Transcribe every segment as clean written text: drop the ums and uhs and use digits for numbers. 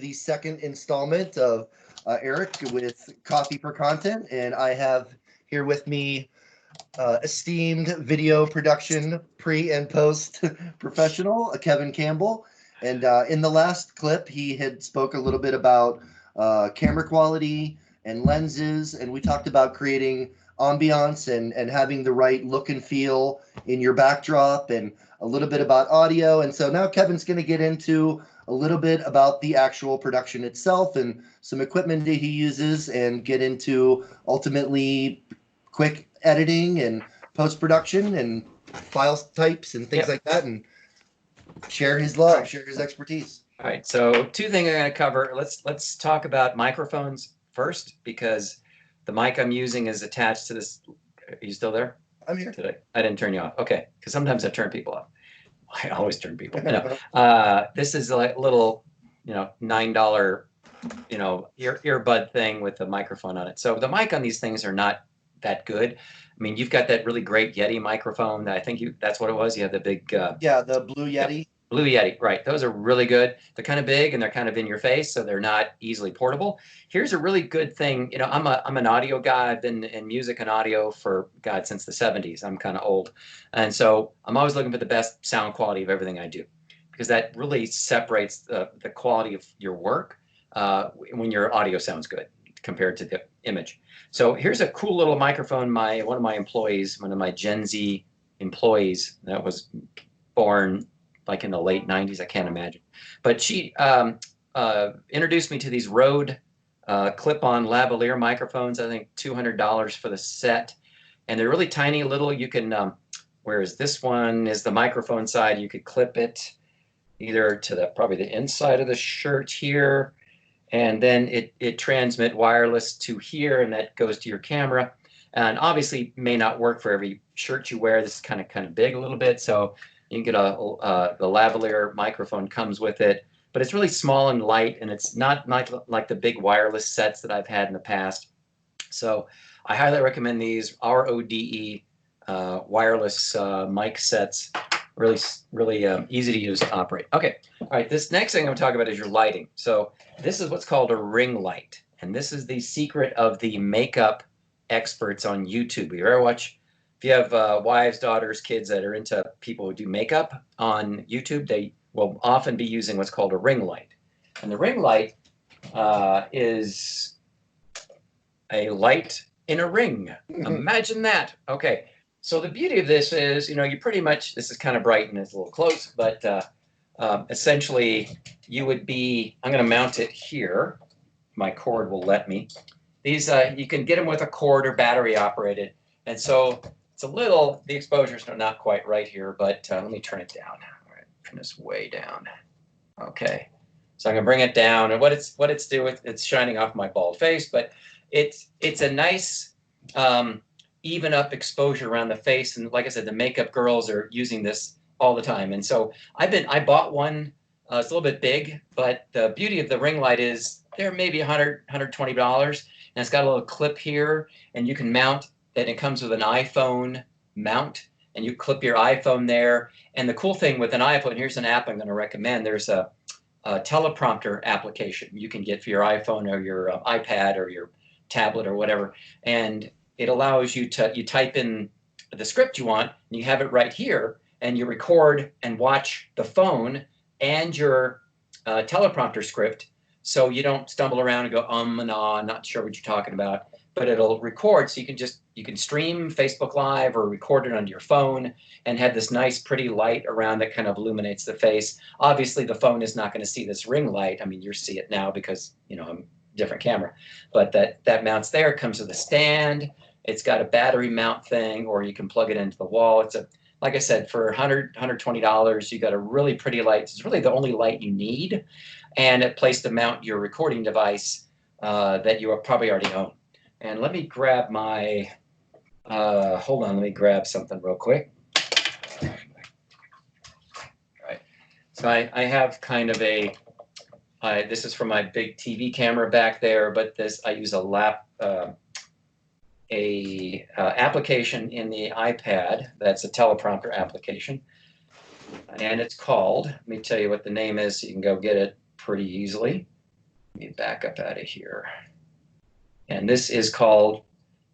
the second installment of Eric with Coffee for Content, and I have here with me esteemed video production pre and post professional, Kevin Campbell. And in the last clip, he had spoke a little bit about camera quality and lenses, and we talked about creating ambiance and having the right look and feel in your backdrop, and a little bit about audio. And so now Kevin's going to get into a little bit about the actual production itself and some equipment that he uses, and get into ultimately quick editing and post-production and file types and things like that, and share his love, share his expertise. All right, so two things I'm going to cover. Let's talk about microphones first, because the mic I'm using is attached to this. Are you still there? I'm here. Today. I didn't turn you off. Okay, because sometimes I turn people off. I always turn people off. This is like a little, $9, earbud thing with a microphone on it. So the mic on these things are not that good. I mean, you've got that really great Yeti microphone. I think that's what it was. You have the big the Blue Yeti. Blue Yeti, right. Those are really good. They're kind of big and they're kind of in your face, so they're not easily portable. Here's a really good thing. I'm an audio guy. I've been in music and audio for, God, since the 70s. I'm kind of old. And so I'm always looking for the best sound quality of everything I do, because that really separates the quality of your work when your audio sounds good compared to the image. So here's a cool little microphone. One of my Gen Z employees that was born like in the late 90s, I can't imagine. But she introduced me to these Rode clip-on lavalier microphones. I think $200 for the set. And they're really tiny little. You can, whereas this one is the microphone side, you could clip it either to probably the inside of the shirt here, and then it transmit wireless to here, and that goes to your camera. And obviously may not work for every shirt you wear. This is kind of big a little bit, so you can get the lavalier microphone comes with it, but it's really small and light, and it's not like the big wireless sets that I've had in the past. So I highly recommend these RODE wireless mic sets. Really easy to use and operate. Okay, all right, this next thing I'm going to talk about is your lighting. So this is what's called a ring light, and this is the secret of the makeup experts on YouTube. You ever watch? If you have wives, daughters, kids that are into people who do makeup on YouTube, they will often be using what's called a ring light. And the ring light is a light in a ring. Imagine that. Okay. So the beauty of this is, you pretty much, this is kind of bright and it's a little close, but essentially you would be, I'm going to mount it here. My cord will let me. These, you can get them with a cord or battery operated. And so it's the exposures are not quite right here, but let me turn it down. All right, turn this way down. Okay, so I'm gonna bring it doing, and what it's doing, it's shining off my bald face, but it's a nice even up exposure around the face. And like I said, the makeup girls are using this all the time. And so I bought one. It's a little bit big, but the beauty of the ring light is they're maybe $100, $120, and it's got a little clip here, and you can mount. And it comes with an iPhone mount, and you clip your iPhone there. And the cool thing with an iPhone, here's an app I'm going to recommend. There's a teleprompter application you can get for your iPhone or your iPad or your tablet or whatever. And it allows you type in the script you want, and you have it right here, and you record and watch the phone and your teleprompter script, so you don't stumble around and go and ah, not sure what you're talking about. But it'll record, so you can stream Facebook Live or record it onto your phone and have this nice pretty light around that kind of illuminates the face. Obviously the phone is not going to see this ring light. I mean, you see it now because I'm a different camera, but that mounts there. It comes with a stand. It's got a battery mount thing, or you can plug it into the wall. It's like I said, for $100, $120, you got a really pretty light. It's really the only light you need, and a place to mount your recording device that you probably already own. And let me grab my, hold on, let me grab something real quick. All right. So I have kind of this is from my big TV camera back there, but I use a application in the iPad. That's a teleprompter application. And it's called, let me tell you what the name is so you can go get it pretty easily. me back up out of here. And this is called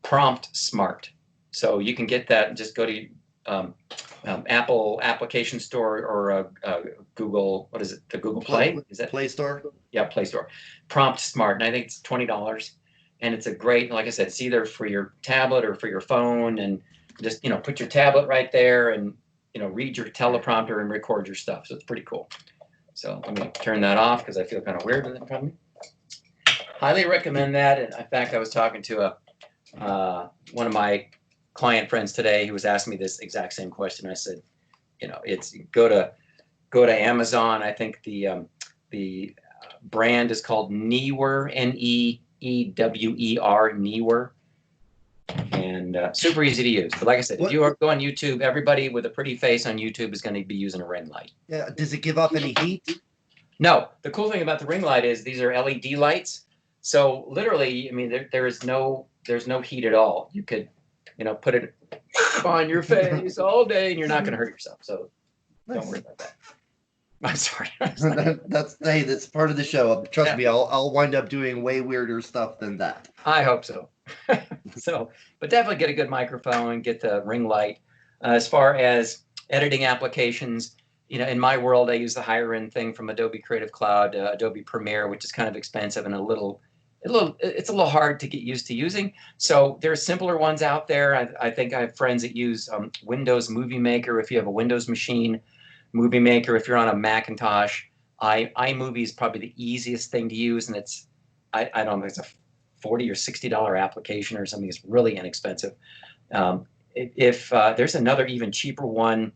Prompt Smart. So you can get that and just go to Apple Application Store or Google, what is it? The Google Play? Is that Play Store? Yeah, Play Store. Prompt Smart, and I think it's $20. And it's a great, like I said, it's either for your tablet or for your phone, and just put your tablet right there and read your teleprompter and record your stuff. So it's pretty cool. So let me turn that off because I feel kind of weird with it from me. Highly recommend that. And in fact, I was talking to one of my client friends today who was asking me this exact same question. I said, it's go to Amazon. I think the brand is called Neewer, Neewer, Neewer, and super easy to use. But like I said, if you go on YouTube, everybody with a pretty face on YouTube is going to be using a ring light. Yeah. Does it give off any heat? No. The cool thing about the ring light is these are LED lights. So literally, I mean, there's no heat at all. You could, put it on your face all day, and you're not going to hurt yourself. So don't worry about that. I'm sorry. That's part of the show. Trust me, I'll wind up doing way weirder stuff than that. I hope so. But definitely get a good microphone, get the ring light. As far as editing applications, in my world, I use the higher end thing from Adobe Creative Cloud, Adobe Premiere, which is kind of expensive and it's a little hard to get used to using. So there's simpler ones out there. I think I have friends that use Windows Movie Maker. If you have a Windows machine, Movie Maker. If you're on a Macintosh, iMovie is probably the easiest thing to use, and I don't know, it's a $40 or $60 application or something. It's really inexpensive. If there's another even cheaper one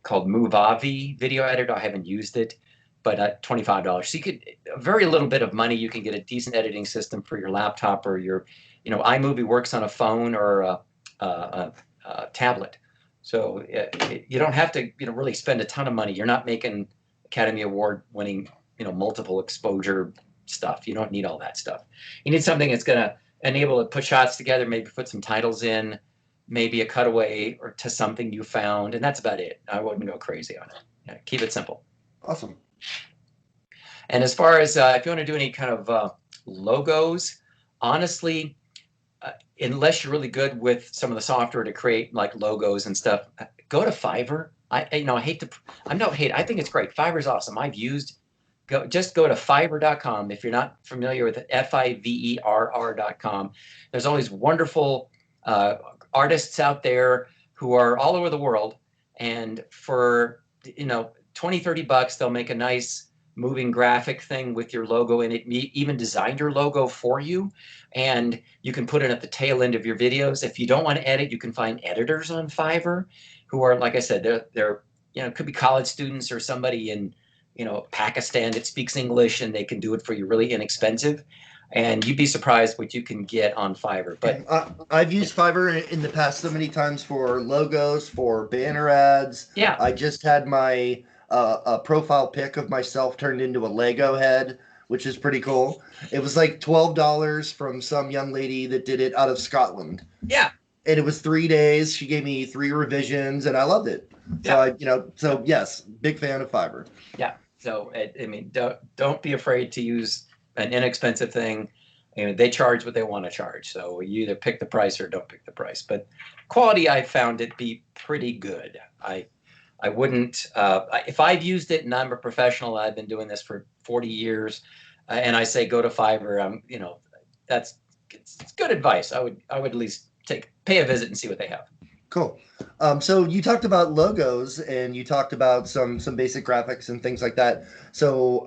called Movavi video editor. I haven't used it, but $25. So you could very little bit of money. You can get a decent editing system for your laptop or your, iMovie works on a phone or a tablet. So you don't have to, really spend a ton of money. You're not making Academy Award winning, multiple exposure stuff. You don't need all that stuff. You need something that's going to enable to put shots together, maybe put some titles in, maybe a cutaway or to something you found, and that's about it. I wouldn't go crazy on it. Keep it simple. Awesome. And as far as if you want to do any kind of logos, honestly, unless you're really good with some of the software to create like logos and stuff, go to Fiverr. I think it's great. Fiverr's awesome. Just go to Fiverr.com. If you're not familiar with it, Fiverr.com. There's all these wonderful artists out there who are all over the world, and for $20-$30, they'll make a nice moving graphic thing with your logo in it, even design your logo for you, and you can put it at the tail end of your videos. If you don't want to edit, you can find editors on Fiverr who are, like I said, they're could be college students or somebody in Pakistan that speaks English, and they can do it for you really inexpensive. And you'd be surprised what you can get on Fiverr. But I've used Fiverr in the past so many times for logos, for banner ads. Yeah. I just had my profile pic of myself turned into a Lego head, which is pretty cool. It was like $12 from some young lady that did it out of Scotland. Yeah. And it was 3 days. She gave me 3 revisions, and I loved it. Yeah. So yes, big fan of Fiverr. Yeah. So don't be afraid to use an inexpensive thing. They charge what they want to charge. So you either pick the price or don't pick the price. But quality, I found it be pretty good. I wouldn't, if I've used it and I'm a professional, I've been doing this for 40 years, and I say go to Fiverr, it's good advice. I would at least pay a visit and see what they have. Cool. So you talked about logos, and you talked about some basic graphics and things like that. So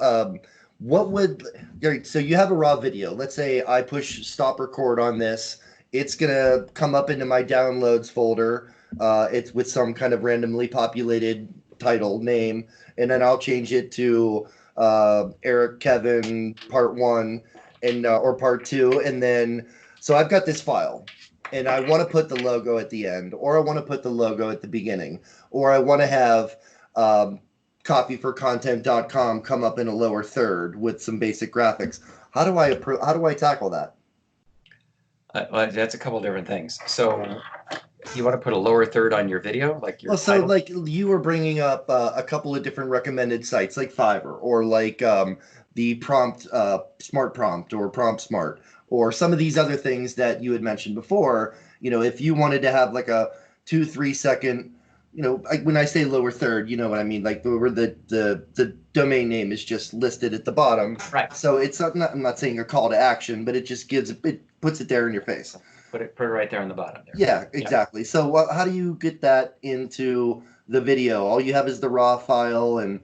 so you have a raw video. Let's say I push stop record on this. It's gonna come up into my downloads folder. It's with some kind of randomly populated title name, and then I'll change it to Eric Kevin Part 1 and or Part 2, and then so I've got this file. And I want to put the logo at the end, or I want to put the logo at the beginning, or I want to have copyforcontent.com come up in a lower third with some basic graphics. How do I tackle that? Well, that's a couple of different things. So you want to put a lower third on your video, like your title? Like you were bringing up a couple of different recommended sites, like Fiverr or like the prompt, smart prompt or prompt smart, or some of these other things that you had mentioned before. If you wanted to have like a 2-3 second, like when I say lower third, you know what I mean, like where the domain name is just listed at the bottom. Right. So it's not, I'm not saying a call to action, but it just puts it there in your face. Put it right there on the bottom there. Yeah, exactly. So how do you get that into the video? All you have is the raw file, and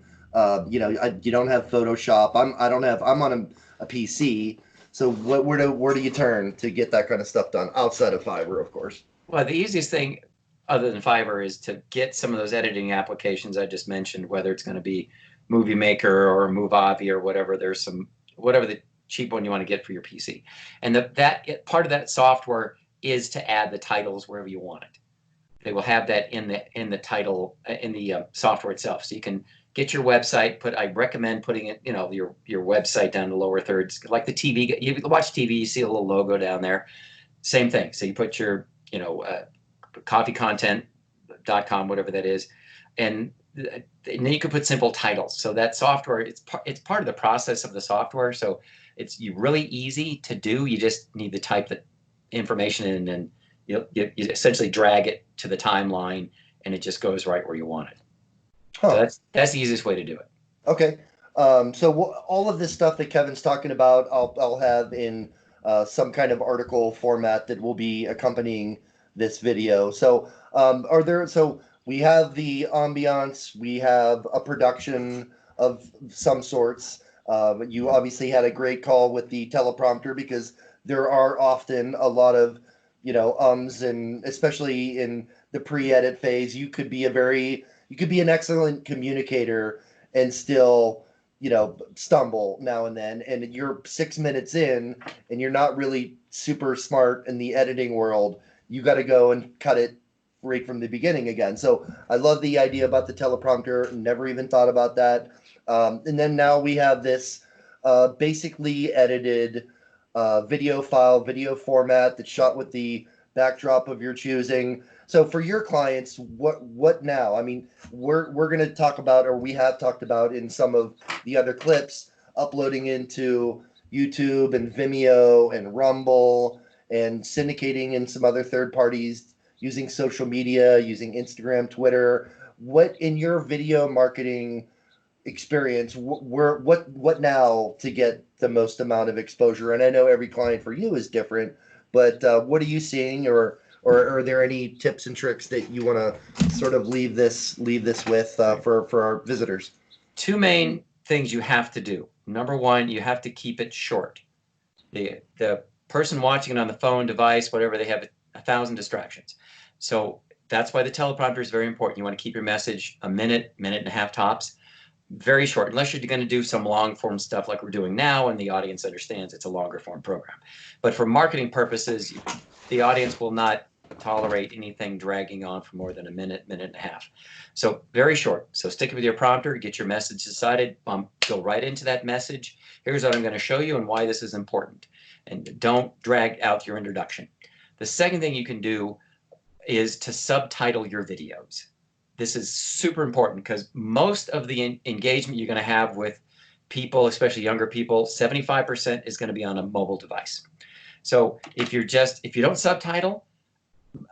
you don't have Photoshop. I'm on a PC. So where do you turn to get that kind of stuff done outside of Fiverr, of course? Well, the easiest thing other than Fiverr is to get some of those editing applications I just mentioned, whether it's going to be Movie Maker or Movavi or whatever. Whatever the cheap one you want to get for your PC. And part of that software is to add the titles wherever you want it. They will have that in the title in the software itself. So you can get your website. I recommend putting it, your website down the lower thirds, like the TV. You watch TV, you see a little logo down there. Same thing. So you put your coffeecontent.com, whatever that is, and then you can put simple titles. So that software, it's part of the process of the software. So it's really easy to do. You just need to type the information in, and you essentially drag it to the timeline, and it just goes right where you want it. Huh. So that's the easiest way to do it. Okay. So all of this stuff that Kevin's talking about, I'll have in some kind of article format that will be accompanying this video. So so we have the ambiance, we have a production of some sorts. You obviously had a great call with the teleprompter, because there are often a lot of, and especially in the pre-edit phase, you could be an excellent communicator and still, stumble now and then. And you're 6 minutes in and you're not really super smart in the editing world. You got to go and cut it right from the beginning again. So I love the idea about the teleprompter. Never even thought about that. And then now we have this basically edited video format that's shot with the backdrop of your choosing. So for your clients, what now? I mean, we're going to talk about, or we have talked about in some of the other clips, uploading into YouTube and Vimeo and Rumble, and syndicating in some other third parties, using social media, using Instagram, Twitter. What in your video marketing experience, what now to get the most amount of exposure? And I know every client for you is different, but what are you seeing, or are there any tips and tricks that you want to sort of leave this with for our visitors? Two main things you have to do. Number one, you have to keep it short. The person watching it on the phone, device, whatever, they have 1,000 distractions. So that's why the teleprompter is very important. You want to keep your message a minute and a half tops. Very short, unless you're going to do some long form stuff like we're doing now and the audience understands it's a longer form program. But for marketing purposes, the audience will not tolerate anything dragging on for more than a minute and a half. So very short. So stick with your prompter, get your message decided, go right into that message. Here's what I'm going to show you and why this is important. And don't drag out your introduction. The second thing you can do is to subtitle your videos. This is super important because most of the engagement you're going to have with people, especially younger people, 75% is going to be on a mobile device. So if you don't subtitle,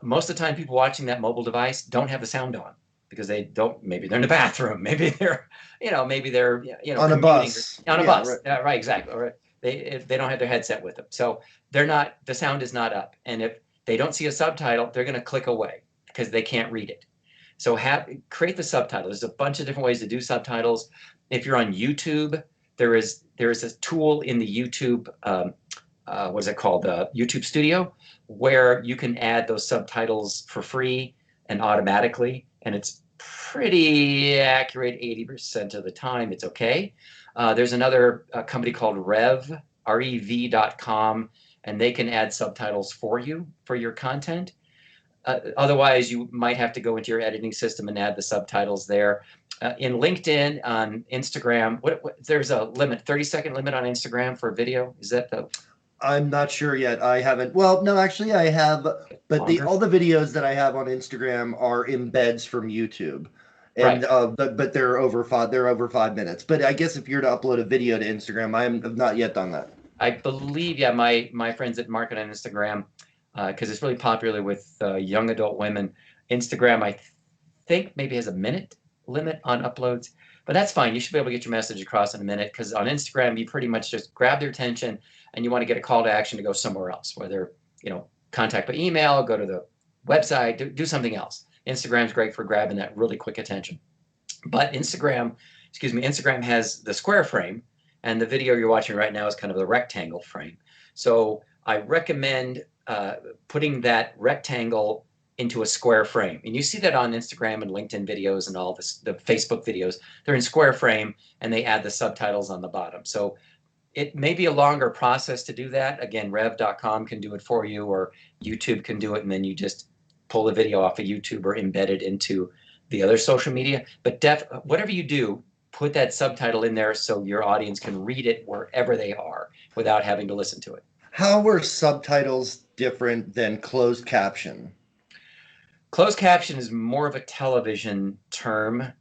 most of the time people watching that mobile device don't have the sound on because maybe they're in the bathroom, maybe they're on a bus. On a bus. Right, exactly. Or they don't have their headset with them. So the sound is not up. And if they don't see a subtitle, they're going to click away because they can't read it. So create the subtitle. There's a bunch of different ways to do subtitles. If you're on YouTube, there is a tool in the YouTube, what is it called? YouTube Studio, where you can add those subtitles for free and automatically, and it's pretty accurate 80% of the time. It's okay. There's another company called rev.com, and they can add subtitles for you for your content. Otherwise, you might have to go into your editing system and add the subtitles there. In LinkedIn, on Instagram, there's a limit, 30-second limit on Instagram for video. Is that the? I'm not sure yet. I haven't. Well, no, actually, I have. But all the videos that I have on Instagram are embeds from YouTube, and Right. but they're over 5 minutes. But I guess if you're to upload a video to Instagram, have not yet done that. I believe, yeah, my friends at Market on Instagram, because it's really popular with young adult women. Instagram, I think maybe has a minute limit on uploads, but that's fine. You should be able to get your message across in a minute, because on Instagram you pretty much just grab their attention and you want to get a call to action to go somewhere else, whether contact by email, go to the website, do something else. Instagram's great for grabbing that really quick attention. But Instagram has the square frame, and the video you're watching right now is kind of the rectangle frame. So I recommend putting that rectangle into a square frame. And you see that on Instagram and LinkedIn videos and all this, the Facebook videos. They're in square frame and they add the subtitles on the bottom. So it may be a longer process to do that. Again, rev.com can do it for you, or YouTube can do it, and then you just pull the video off of YouTube or embed it into the other social media. But whatever you do, put that subtitle in there so your audience can read it wherever they are without having to listen to it. How are subtitles different than closed caption? Closed caption is more of a television term,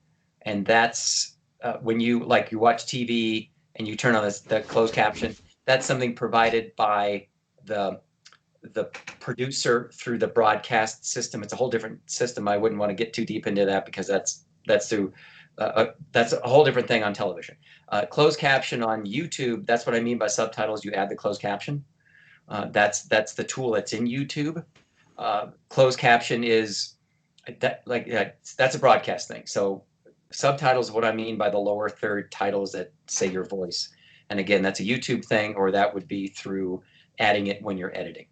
and that's when you watch TV and you turn on the closed caption. That's something provided by the producer through the broadcast system. It's a whole different system. I wouldn't want to get too deep into that, because that's a whole different thing on television. Closed caption on YouTube, that's what I mean by subtitles. You add the closed caption. That's the tool that's in YouTube. Closed caption is that's a broadcast thing. So subtitles, what I mean by the lower third titles that say your voice. And again, that's a YouTube thing, or that would be through adding it when you're editing.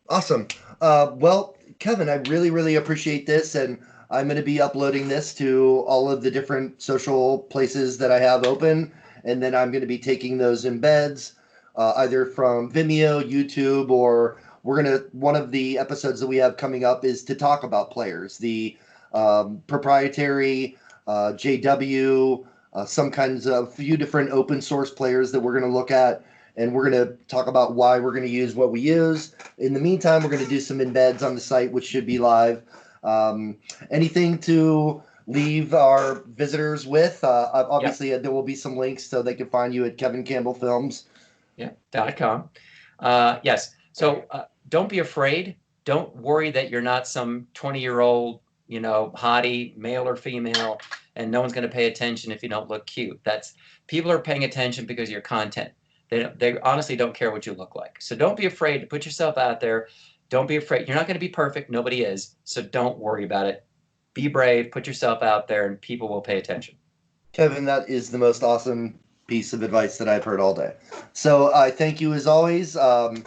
Awesome. Well, Kevin, I really, really appreciate this, and I'm going to be uploading this to all of the different social places that I have open, and then I'm going to be taking those embeds either from Vimeo, YouTube, or one of the episodes that we have coming up is to talk about players, the proprietary JW, some kinds of few different open source players that we're going to look at, and we're going to talk about why we're going to use what we use. In the meantime, we're going to do some embeds on the site, which should be live. Anything to leave our visitors with? Obviously, there will be some links so they can find you at Kevin Campbell Films. Yeah, .com. Yes. So don't be afraid. Don't worry that you're not some 20-year-old, hottie, male or female, and no one's going to pay attention if you don't look cute. People are paying attention because of your content. They honestly don't care what you look like. So don't be afraid to put yourself out there. Don't be afraid. You're not going to be perfect. Nobody is. So don't worry about it. Be brave. Put yourself out there, and people will pay attention. Kevin, that is the most awesome piece of advice that I've heard all day. So I thank you as always. Have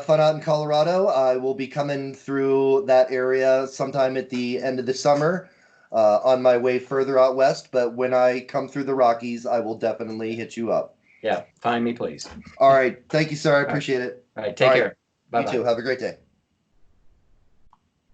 fun out in Colorado. I will be coming through that area sometime at the end of the summer on my way further out west. But when I come through the Rockies, I will definitely hit you up. Yeah, find me, please. All right. Thank you, sir. I appreciate it. All right. Take care. Bye-bye. You too. Have a great day.